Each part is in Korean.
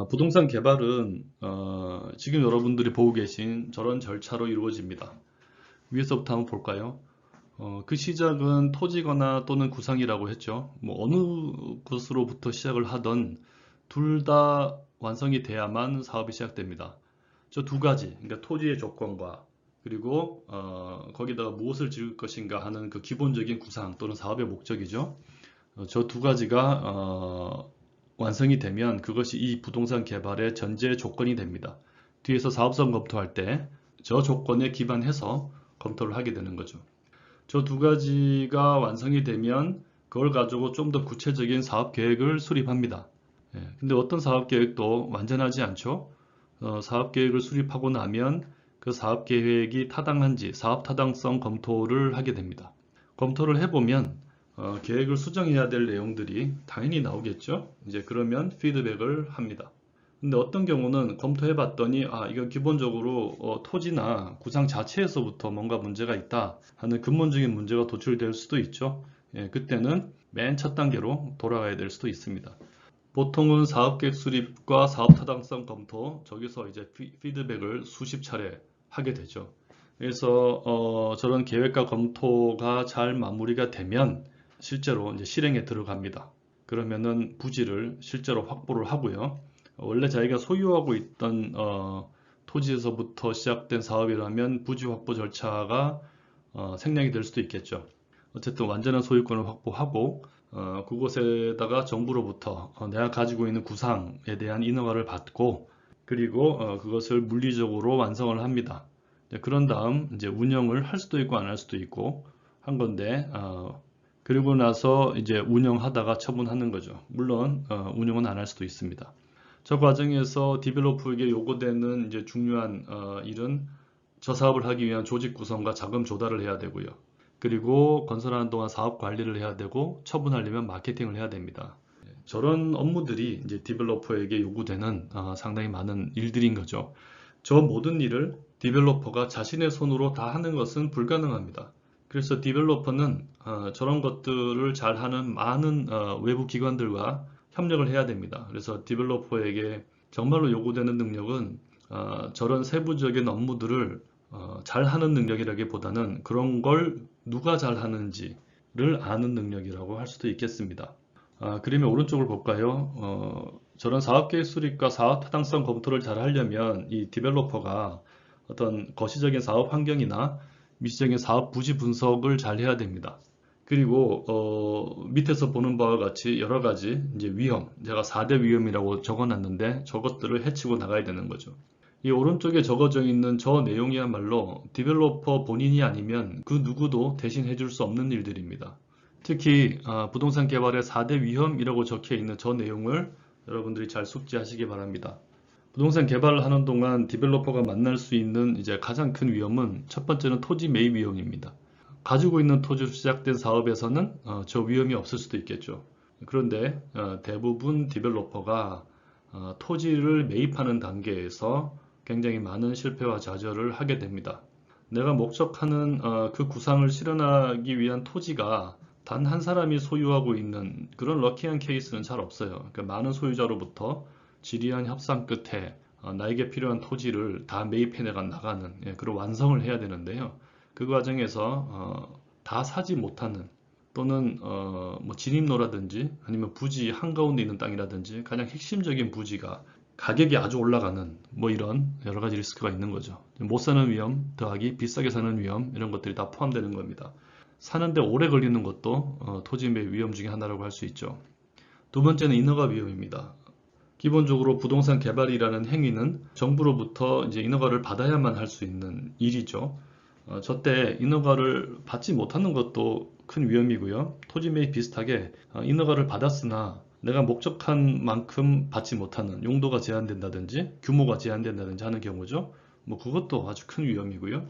부동산 개발은 지금 여러분들이 보고 계신 저런 절차로 이루어집니다. 위에서부터 한번 볼까요? 그 시작은 토지거나 또는 구상이라고 했죠. 뭐 어느 것으로부터 시작을 하던 둘 다 완성이 돼야만 사업이 시작됩니다. 저 두 가지, 그러니까 토지의 조건과 그리고 거기다가 무엇을 지을 것인가 하는 그 기본적인 구상 또는 사업의 목적이죠. 저 두 가지가 완성이 되면 그것이 이 부동산 개발의 전제 조건이 됩니다. 뒤에서 사업성 검토할 때 저 조건에 기반해서 검토를 하게 되는 거죠. 저 두 가지가 완성이 되면 그걸 가지고 좀 더 구체적인 사업 계획을 수립합니다. 근데 어떤 사업 계획도 완전하지 않죠. 사업 계획을 수립하고 나면 그 사업 계획이 타당한지 사업 타당성 검토를 하게 됩니다. 검토를 해보면 계획을 수정해야 될 내용들이 당연히 나오겠죠. 이제 그러면 피드백을 합니다. 근데 어떤 경우는 검토해 봤더니 이건 기본적으로 토지나 구상 자체에서부터 뭔가 문제가 있다 하는 근본적인 문제가 도출될 수도 있죠. 그때는 맨 첫 단계로 돌아가야 될 수도 있습니다. 보통은 사업계획 수립과 사업 타당성 검토, 저기서 이제 피드백을 수십 차례 하게 되죠. 그래서 저런 계획과 검토가 잘 마무리가 되면 실제로 이제 실행에 들어갑니다. 그러면은 부지를 실제로 확보를 하고요. 원래 자기가 소유하고 있던 토지에서부터 시작된 사업이라면 부지 확보 절차가 생략이 될 수도 있겠죠. 어쨌든 완전한 소유권을 확보하고 그곳에다가 정부로부터 내가 가지고 있는 구상에 대한 인허가를 받고 그리고 그것을 물리적으로 완성을 합니다. 그런 다음 이제 운영을 할 수도 있고 안 할 수도 있고 한 건데 그리고 나서 이제 운영하다가 처분하는 거죠. 물론 운영은 안 할 수도 있습니다. 저 과정에서 디벨로퍼에게 요구되는 이제 중요한 일은 저 사업을 하기 위한 조직 구성과 자금 조달을 해야 되고요. 그리고 건설하는 동안 사업 관리를 해야 되고 처분하려면 마케팅을 해야 됩니다. 저런 업무들이 이제 디벨로퍼에게 요구되는 상당히 많은 일들인 거죠. 저 모든 일을 디벨로퍼가 자신의 손으로 다 하는 것은 불가능합니다. 그래서 디벨로퍼는 저런 것들을 잘 하는 많은 외부 기관들과 협력을 해야 됩니다. 그래서 디벨로퍼에게 정말로 요구되는 능력은 저런 세부적인 업무들을 잘 하는 능력이라기보다는 그런 걸 누가 잘 하는지를 아는 능력이라고 할 수도 있겠습니다. 그러면 오른쪽을 볼까요? 저런 사업계획 수립과 사업 타당성 검토를 잘 하려면 이 디벨로퍼가 어떤 거시적인 사업 환경이나 미시적인 사업 부지 분석을 잘 해야 됩니다. 그리고 밑에서 보는 바와 같이 여러 가지 이제 위험, 제가 4대 위험이라고 적어놨는데 저것들을 해치고 나가야 되는 거죠. 이 오른쪽에 적어져 있는 저 내용이야말로 디벨로퍼 본인이 아니면 그 누구도 대신 해줄 수 없는 일들입니다. 특히 부동산 개발의 4대 위험이라고 적혀 있는 저 내용을 여러분들이 잘 숙지하시기 바랍니다. 부동산 개발을 하는 동안 디벨로퍼가 만날 수 있는 이제 가장 큰 위험은 첫 번째는 토지 매입 위험입니다. 가지고 있는 토지로 시작된 사업에서는 저 위험이 없을 수도 있겠죠. 그런데 대부분 디벨로퍼가 토지를 매입하는 단계에서 굉장히 많은 실패와 좌절을 하게 됩니다. 내가 목적하는 그 구상을 실현하기 위한 토지가 단 한 사람이 소유하고 있는 그런 럭키한 케이스는 잘 없어요. 그러니까 많은 소유자로부터 지리한 협상 끝에 나에게 필요한 토지를 다 매입해 나가는 그런 완성을 해야 되는데요. 그 과정에서 다 사지 못하는 또는 뭐 진입로라든지 아니면 부지 한가운데 있는 땅이라든지 가장 핵심적인 부지가 가격이 아주 올라가는 뭐 이런 여러 가지 리스크가 있는 거죠. 못 사는 위험 더하기 비싸게 사는 위험 이런 것들이 다 포함되는 겁니다. 사는데 오래 걸리는 것도 토지 매입 위험 중에 하나라고 할 수 있죠. 두 번째는 인허가 위험입니다. 기본적으로 부동산 개발이라는 행위는 정부로부터 이제 인허가를 받아야만 할 수 있는 일이죠. 저때 인허가를 받지 못하는 것도 큰 위험이고요. 토지 매입 비슷하게 인허가를 받았으나 내가 목적한 만큼 받지 못하는 용도가 제한된다든지 규모가 제한된다든지 하는 경우죠. 뭐 그것도 아주 큰 위험이고요.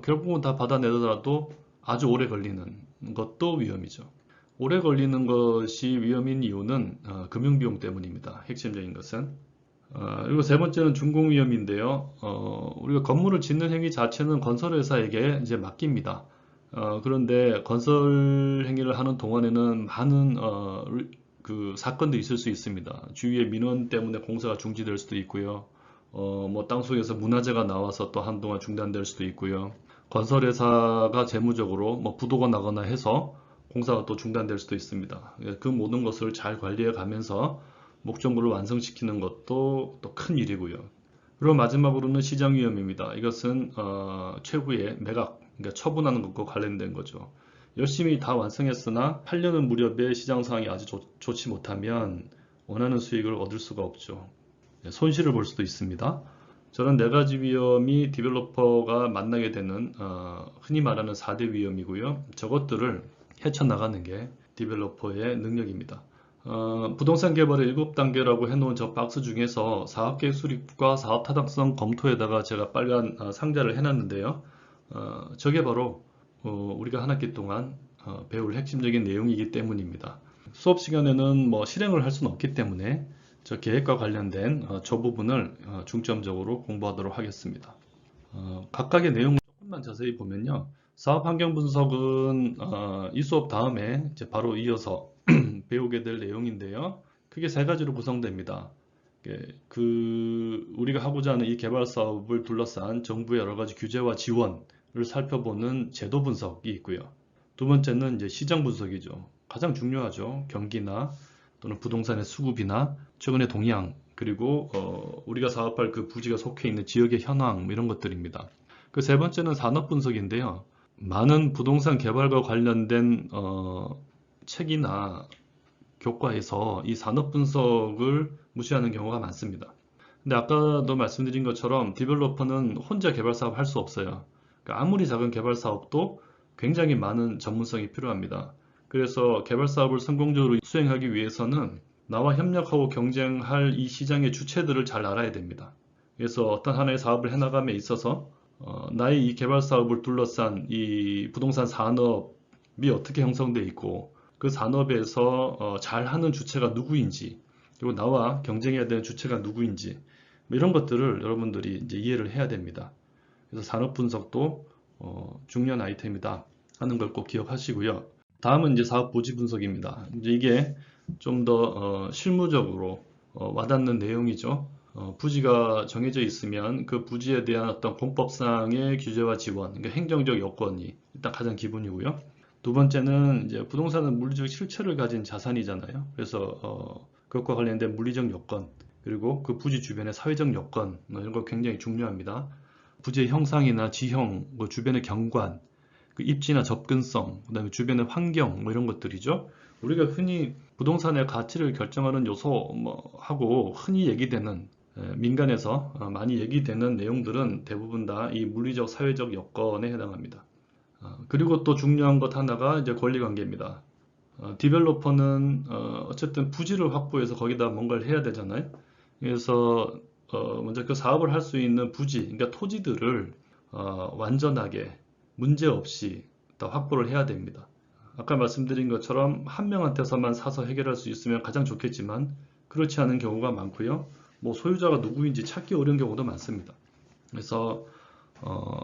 결국은 다 받아내더라도 아주 오래 걸리는 것도 위험이죠. 오래 걸리는 것이 위험인 이유는 금융비용 때문입니다. 핵심적인 것은. 그리고 세 번째는 준공위험인데요. 우리가 건물을 짓는 행위 자체는 건설회사에게 이제 맡깁니다. 그런데 건설 행위를 하는 동안에는 많은 그 사건도 있을 수 있습니다. 주위에 민원 때문에 공사가 중지될 수도 있고요. 뭐 땅속에서 문화재가 나와서 또 한동안 중단될 수도 있고요. 건설회사가 재무적으로 뭐 부도가 나거나 해서 공사가 또 중단될 수도 있습니다. 그 모든 것을 잘 관리해 가면서 목적물을 완성시키는 것도 또 큰 일이고요. 그리고 마지막으로는 시장 위험입니다. 이것은 최후의 매각, 그러니까 처분하는 것과 관련된 거죠. 열심히 다 완성했으나 팔려는 무렵에 시장 상황이 아주 좋지 못하면 원하는 수익을 얻을 수가 없죠. 손실을 볼 수도 있습니다. 저런 네 가지 위험이 디벨로퍼가 만나게 되는 흔히 말하는 4대 위험이고요. 저것들을 헤쳐나가는 게 디벨로퍼의 능력입니다. 부동산 개발의 7단계라고 해놓은 저 박스 중에서 사업계획 수립과 사업 타당성 검토에다가 제가 빨간 상자를 해놨는데요. 저게 바로 우리가 한 학기 동안 배울 핵심적인 내용이기 때문입니다. 수업 시간에는 뭐 실행을 할 수는 없기 때문에 저 계획과 관련된 저 부분을 중점적으로 공부하도록 하겠습니다. 각각의 내용을 조금만 자세히 보면요. 사업 환경 분석은 이 수업 다음에 이제 바로 이어서 배우게 될 내용인데요. 크게 세 가지로 구성됩니다. 우리가 하고자 하는 이 개발 사업을 둘러싼 정부의 여러 가지 규제와 지원을 살펴보는 제도 분석이 있고요. 두 번째는 이제 시장 분석이죠. 가장 중요하죠. 경기나 또는 부동산의 수급이나 최근의 동향, 그리고 우리가 사업할 그 부지가 속해 있는 지역의 현황, 뭐 이런 것들입니다. 그 세 번째는 산업 분석인데요. 많은 부동산 개발과 관련된 책이나 교과에서 이 산업 분석을 무시하는 경우가 많습니다. 근데 아까도 말씀드린 것처럼 디벨로퍼는 혼자 개발 사업 할 수 없어요. 그러니까 아무리 작은 개발 사업도 굉장히 많은 전문성이 필요합니다. 그래서 개발 사업을 성공적으로 수행하기 위해서는 나와 협력하고 경쟁할 이 시장의 주체들을 잘 알아야 됩니다. 그래서 어떤 하나의 사업을 해나감에 있어서 나의 이 개발 사업을 둘러싼 이 부동산 산업이 어떻게 형성되어 있고 그 산업에서 잘하는 주체가 누구인지, 그리고 나와 경쟁해야 되는 주체가 누구인지, 뭐 이런 것들을 여러분들이 이제 이해를 해야 됩니다. 그래서 산업 분석도 중요한 아이템이다 하는 걸 꼭 기억하시고요. 다음은 이제 사업 부지 분석입니다. 이제 이게 좀 더 실무적으로 와닿는 내용이죠. 부지가 정해져 있으면 그 부지에 대한 어떤 공법상의 규제와 지원, 그러니까 행정적 여건이 일단 가장 기본이고요. 두 번째는 이제 부동산은 물리적 실체를 가진 자산이잖아요. 그래서 그것과 관련된 물리적 여건, 그리고 그 부지 주변의 사회적 여건, 이런 거 굉장히 중요합니다. 부지의 형상이나 지형, 뭐 주변의 경관, 그 입지나 접근성, 그다음에 주변의 환경, 뭐 이런 것들이죠. 우리가 흔히 부동산의 가치를 결정하는 요소 뭐 하고 흔히 얘기되는 민간에서 많이 얘기되는 내용들은 대부분 다 이 물리적, 사회적 여건에 해당합니다. 그리고 또 중요한 것 하나가 이제 권리 관계입니다. 디벨로퍼는 어쨌든 부지를 확보해서 거기다 뭔가를 해야 되잖아요. 그래서 먼저 그 사업을 할 수 있는 부지, 그러니까 토지들을 완전하게 문제 없이 다 확보를 해야 됩니다. 아까 말씀드린 것처럼 한 명한테서만 사서 해결할 수 있으면 가장 좋겠지만 그렇지 않은 경우가 많고요. 뭐 소유자가 누구인지 찾기 어려운 경우도 많습니다. 그래서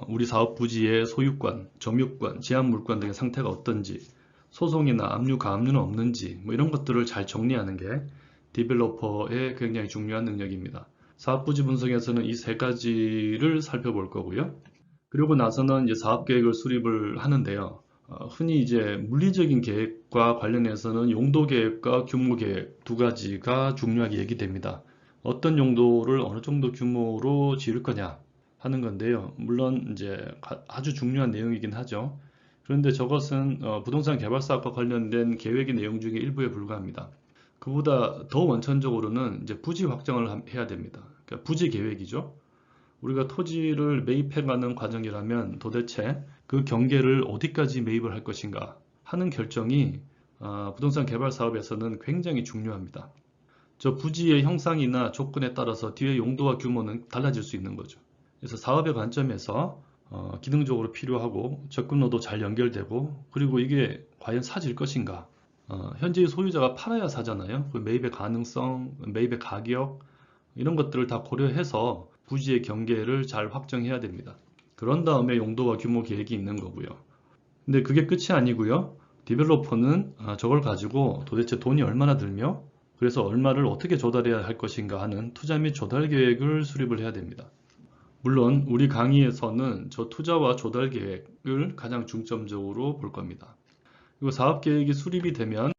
우리 사업 부지의 소유권, 점유권, 제한 물권 등의 상태가 어떤지, 소송이나 압류, 가압류는 없는지, 뭐 이런 것들을 잘 정리하는 게 디벨로퍼의 굉장히 중요한 능력입니다. 사업 부지 분석에서는 이 세 가지를 살펴볼 거고요. 그리고 나서는 이제 사업 계획을 수립을 하는데요. 흔히 이제 물리적인 계획과 관련해서는 용도 계획과 규모 계획 두 가지가 중요하게 얘기됩니다. 어떤 용도를 어느 정도 규모로 지을 거냐 하는 건데요. 물론 이제 아주 중요한 내용이긴 하죠. 그런데 저것은 부동산 개발 사업과 관련된 계획의 내용 중에 일부에 불과합니다. 그보다 더 원천적으로는 이제 부지 확정을 해야 됩니다. 그러니까 부지 계획이죠. 우리가 토지를 매입해가는 과정이라면 도대체 그 경계를 어디까지 매입을 할 것인가 하는 결정이 부동산 개발 사업에서는 굉장히 중요합니다. 저 부지의 형상이나 조건에 따라서 뒤에 용도와 규모는 달라질 수 있는 거죠. 그래서 사업의 관점에서 기능적으로 필요하고 접근로도 잘 연결되고, 그리고 이게 과연 사질 것인가. 현재의 소유자가 팔아야 사잖아요. 그 매입의 가능성, 매입의 가격 이런 것들을 다 고려해서 부지의 경계를 잘 확정해야 됩니다. 그런 다음에 용도와 규모 계획이 있는 거고요. 근데 그게 끝이 아니고요. 디벨로퍼는 저걸 가지고 도대체 돈이 얼마나 들며 그래서 얼마를 어떻게 조달해야 할 것인가 하는 투자 및 조달 계획을 수립을 해야 됩니다. 물론 우리 강의에서는 저 투자와 조달 계획을 가장 중점적으로 볼 겁니다. 그리고 사업 계획이 수립이 되면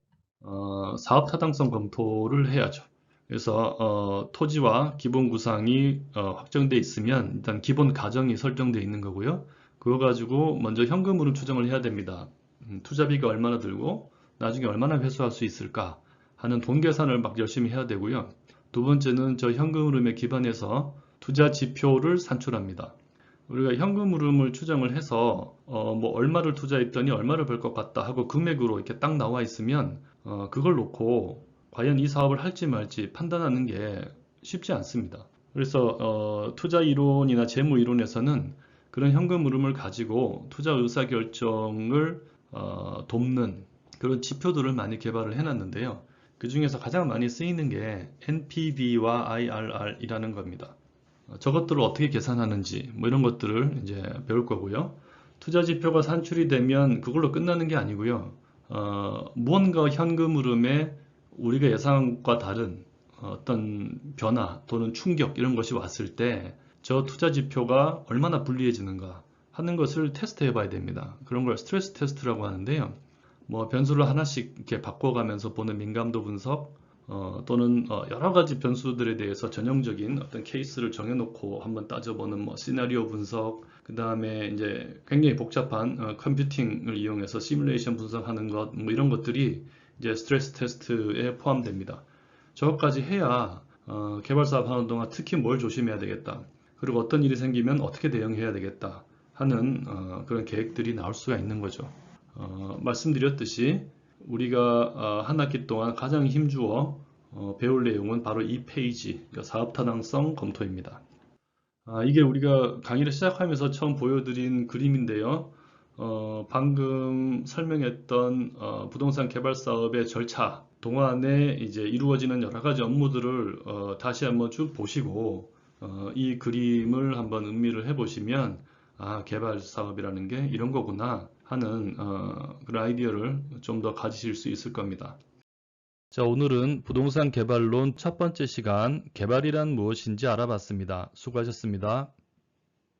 사업 타당성 검토를 해야죠. 그래서 토지와 기본 구상이 확정돼 있으면 일단 기본 가정이 설정돼 있는 거고요. 그거 가지고 먼저 현금 흐름 추정을 해야 됩니다. 투자비가 얼마나 들고 나중에 얼마나 회수할 수 있을까 하는 돈 계산을 막 열심히 해야 되고요. 두 번째는 저 현금 흐름에 기반해서 투자 지표를 산출합니다. 우리가 현금 흐름을 추정을 해서 뭐 얼마를 투자했더니 얼마를 벌 것 같다 하고 금액으로 이렇게 딱 나와 있으면 그걸 놓고 과연 이 사업을 할지 말지 판단하는 게 쉽지 않습니다. 그래서 투자 이론이나 재무 이론에서는 그런 현금 흐름을 가지고 투자 의사 결정을 돕는 그런 지표들을 많이 개발을 해놨는데요. 그 중에서 가장 많이 쓰이는 게 NPV와 IRR이라는 겁니다. 저것들을 어떻게 계산하는지 뭐 이런 것들을 이제 배울 거고요. 투자 지표가 산출이 되면 그걸로 끝나는 게 아니고요. 무언가 현금 흐름에 우리가 예상과 다른 어떤 변화 또는 충격 이런 것이 왔을 때 저 투자 지표가 얼마나 불리해지는가 하는 것을 테스트해 봐야 됩니다. 그런 걸 스트레스 테스트라고 하는데요. 뭐 변수를 하나씩 이렇게 바꿔가면서 보는 민감도 분석 또는 여러 가지 변수들에 대해서 전형적인 어떤 케이스를 정해놓고 한번 따져보는 뭐 시나리오 분석, 그 다음에 이제 굉장히 복잡한 컴퓨팅을 이용해서 시뮬레이션 분석하는 것, 뭐 이런 것들이 이제 스트레스 테스트에 포함됩니다. 저것까지 해야 개발 사업 하는 동안 특히 뭘 조심해야 되겠다. 그리고 어떤 일이 생기면 어떻게 대응해야 되겠다 하는 그런 계획들이 나올 수가 있는 거죠. 말씀드렸듯이 우리가 한 학기 동안 가장 힘주어 배울 내용은 바로 이 페이지, 그러니까 사업 타당성 검토입니다. 이게 우리가 강의를 시작하면서 처음 보여드린 그림인데요. 방금 설명했던 부동산 개발 사업의 절차 동안에 이제 이루어지는 여러 가지 업무들을 다시 한번 쭉 보시고 이 그림을 한번 음미를 해보시면 개발 사업이라는 게 이런 거구나 하는 그런 아이디어를 좀 더 가지실 수 있을 겁니다. 자, 오늘은 부동산 개발론 첫 번째 시간 개발이란 무엇인지 알아봤습니다. 수고하셨습니다.